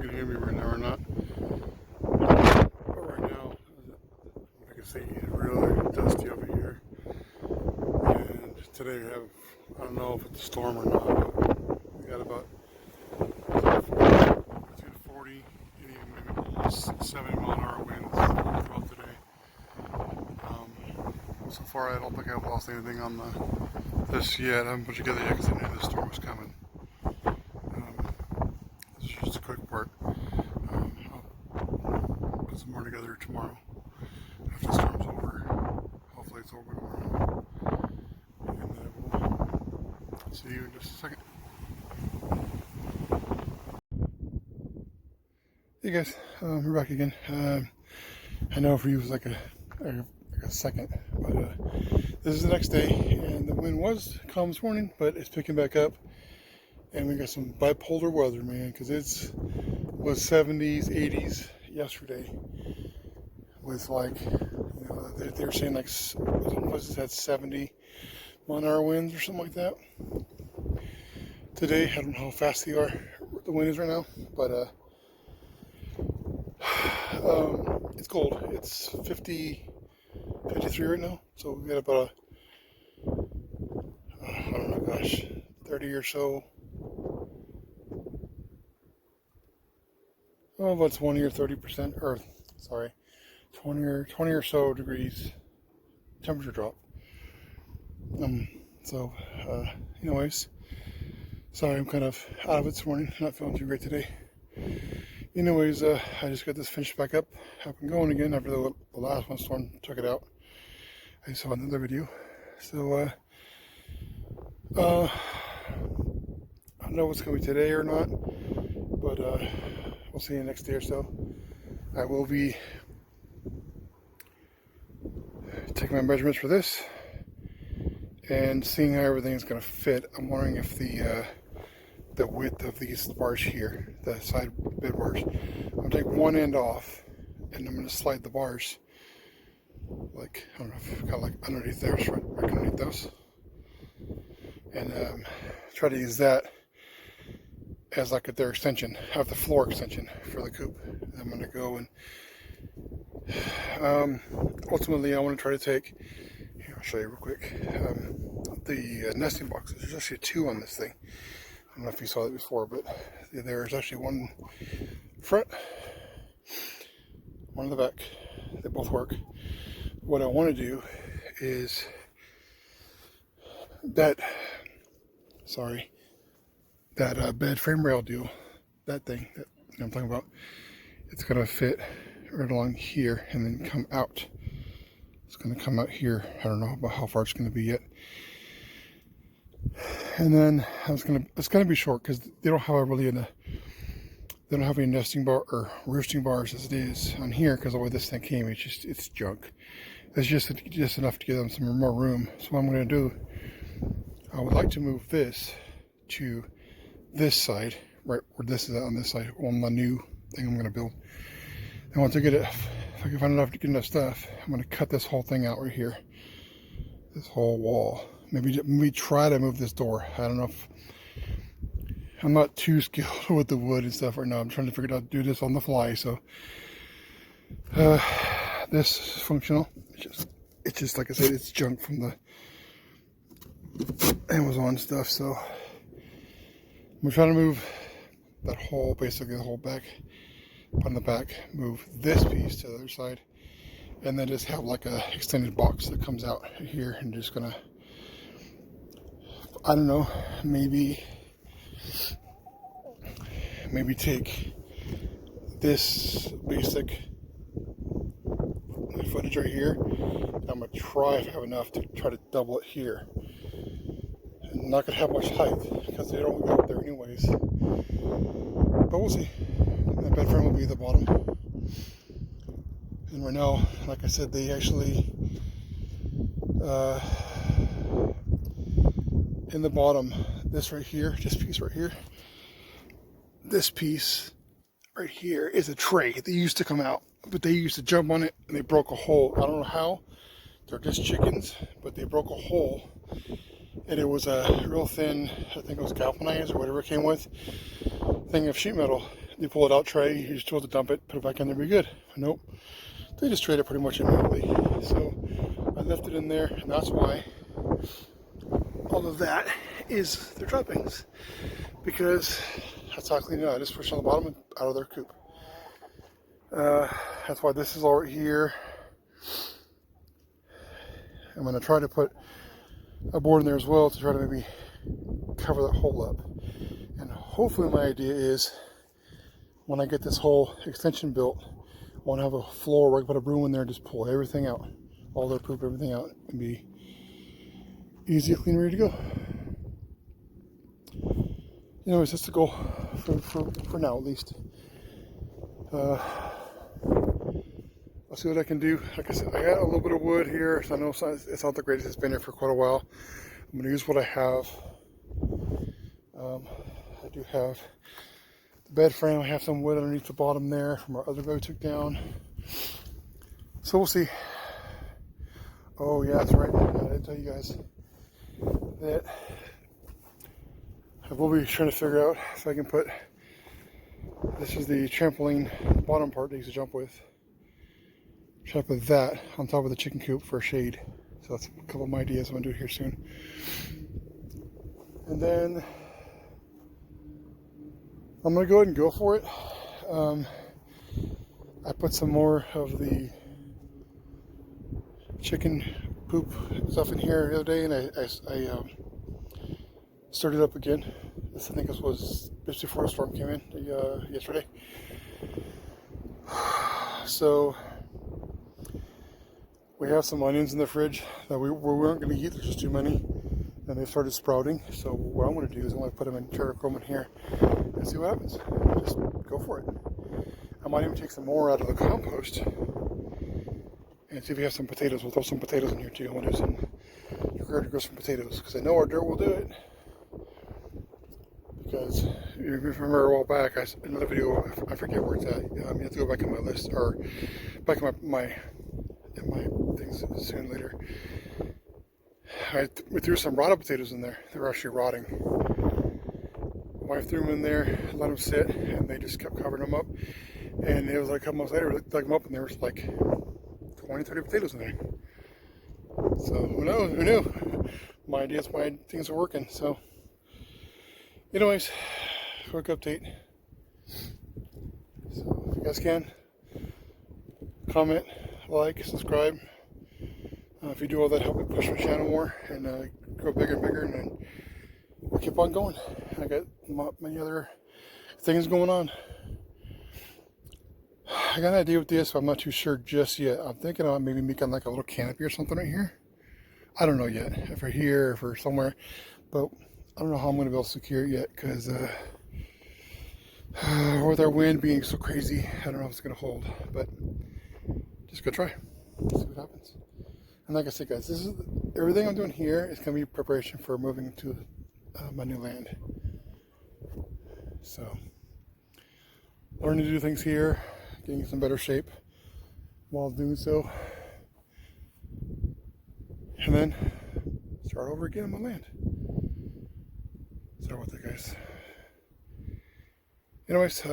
you can hear me right now or not. But right now, like I can see, it's really dusty over here. And today we have, I don't know if it's a storm or not, but we got about between 40 and even maybe 70-mile-an-hour winds throughout today. So far, I don't think I've lost anything on this yet. I haven't put together yet because I knew the storm was coming. This is just a quick part. I'll put some more together tomorrow after the storm's over. Hopefully it's over tomorrow. And then we'll see you in just a second. Hey guys, we're back again. I know for you it was like a second, but this is the next day, and the wind was calm this morning, but it's picking back up, and we got some bipolar weather, man, because it was 70s, 80s yesterday, with like, you know, they were saying like some places had 70-mile-an-hour winds or something like that. Today, I don't know how fast the wind is right now, but it's cold. It's 53 right now, so we got about I don't know, gosh, 30 or so, oh, about 20 or 30%, or sorry, 20 or so degrees temperature drop. So anyways, sorry, I'm kind of out of it this morning, not feeling too great today. Anyways, I just got this finished back up and going again after the last one storm took it out. I saw another video, so I don't know what's going to be today or not, but we'll see you next day or so. I will be taking my measurements for this and seeing how everything is going to fit. I'm wondering if the width of these bars here, the side bed bars, I'm going to take one end off and I'm going to slide the bars like, I don't know, kind of like underneath there, right underneath those, and try to use that as like their extension, have the floor extension for the coop. I'm going to go and ultimately I want to try to take, here I'll show you real quick, the nesting boxes. There's actually two on this thing. I don't know if you saw it before, but there's actually one front, one in the back. They both work. What I want to do is that bed frame rail deal, that thing that I'm talking about, it's going to fit right along here and then come out. It's going to come out here. I don't know about how far it's going to be yet. And then it's going to be short because they don't have they don't have any nesting bar or roosting bars as it is on here, because the way this thing came, it's junk. It's just enough to give them some more room. So what I'm going to do, I would like to move this to this side, right where this is on this side, on the new thing I'm going to build. And once I get it, if I can find enough stuff, I'm going to cut this whole thing out right here, this whole wall. Maybe try to move this door. I don't know if, I'm not too skilled with the wood and stuff right now. I'm trying to figure out how to do this on the fly. So this is functional. It's just like I said, it's junk from the Amazon stuff. So I'm trying to move that whole, basically the whole back, on the back, move this piece to the other side, and then just have like a extended box that comes out here, and just gonna, I don't know, maybe take this basic footage right here, and I'm gonna try, if I have enough, to try to double it here. I'm not gonna have much height because they don't go up there anyways, but we'll see. The bed frame will be the bottom, and right now, like I said, they actually in the bottom, this right here, this piece right here, this piece right here is a tray. They used to come out, but they used to jump on it and they broke a hole. I don't know how. They're just chickens, but they broke a hole, and it was a real thin, I think it was galvanized or whatever it came with, thing of sheet metal you pull it out tray, you just told to dump it, put it back in there, be good. Nope, they just trade it pretty much immediately. So I left it in there, and that's why all of that is their droppings, because that's how I clean it out. I just push on the bottom and out of their coop. That's why this is all right here. I'm going to try to put a board in there as well to try to maybe cover that hole up. And hopefully my idea is when I get this whole extension built, I want to have a floor where I can put a broom in there and just pull everything out, all their poop, everything out, and be easy, clean, ready to go. Anyways, that's the goal for now, at least. I'll see what I can do. Like I said, I got a little bit of wood here, so I know it's not the greatest. It's been here for quite a while. I'm going to use what I have. I do have the bed frame. I have some wood underneath the bottom there from our other bed we took down. So we'll see. Oh yeah, that's right. I didn't tell you guys that I will be trying to figure out if I can put, this is the trampoline bottom part that you used to jump with. Try to put that on top of the chicken coop for shade. So that's a couple of my ideas I'm going to do here soon. And then I'm going to go ahead and go for it. I put some more of the chicken poop stuff in here the other day, and I started up again. I think this was just before the storm came in yesterday. So we have some onions in the fridge that we weren't going to eat. There's just too many, and they started sprouting. So what I'm going to do is I'm going to put them in Terrachrome in here and see what happens. Just go for it. I might even take some more out of the compost and see if we have some potatoes. We'll throw some potatoes in here too. I'm going to do some, grow some potatoes, because I know our dirt will do it. Because if you remember a while back, another video, I forget where it's at. You have to go back in my list, or back in my things soon later. We threw some rotted potatoes in there. They were actually rotting. Wife threw them in there, let them sit, and they just kept covering them up. And it was like a couple months later, we dug them up, and there was like 20, 30 potatoes in there. So who knows? Who knew? My ideas, my things are working. So, anyways, quick update. So if you guys can, comment, like, subscribe. If you do all that, help me push my channel more and grow bigger and bigger, and then we'll keep on going. I got many other things going on. I got an idea with this, but I'm not too sure just yet. I'm thinking about maybe making like a little canopy or something right here. I don't know yet, if we're here, if we're somewhere, but I don't know how I'm going to be able to secure it yet, because with our wind being so crazy, I don't know if it's going to hold, but just go try, see what happens. And like I said, guys, this is everything I'm doing here is going to be preparation for moving to my new land. So, learning to do things here, getting in some better shape while doing so, and then start over again on my land. Sorry about that, guys. Anyways,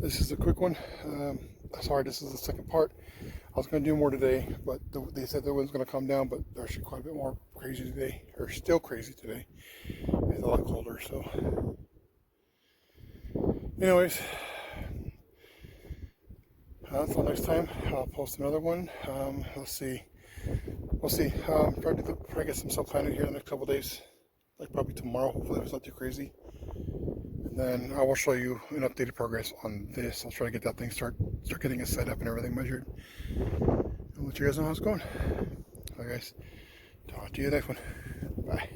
this is a quick one. Sorry, this is the second part. I was going to do more today, but they said the wind's going to come down, but they're actually quite a bit more crazy today, or still crazy today. It's a lot colder, so. Anyways, until next time, I'll post another one. Let's see. We'll see. Probably get some stuff planted here in the next couple of days, like probably tomorrow. Hopefully it's not too crazy. And then I will show you an updated progress on this. I'll try to get that thing start getting it set up and everything measured, and let you guys know how it's going. All right, guys. Talk to you next one. Bye.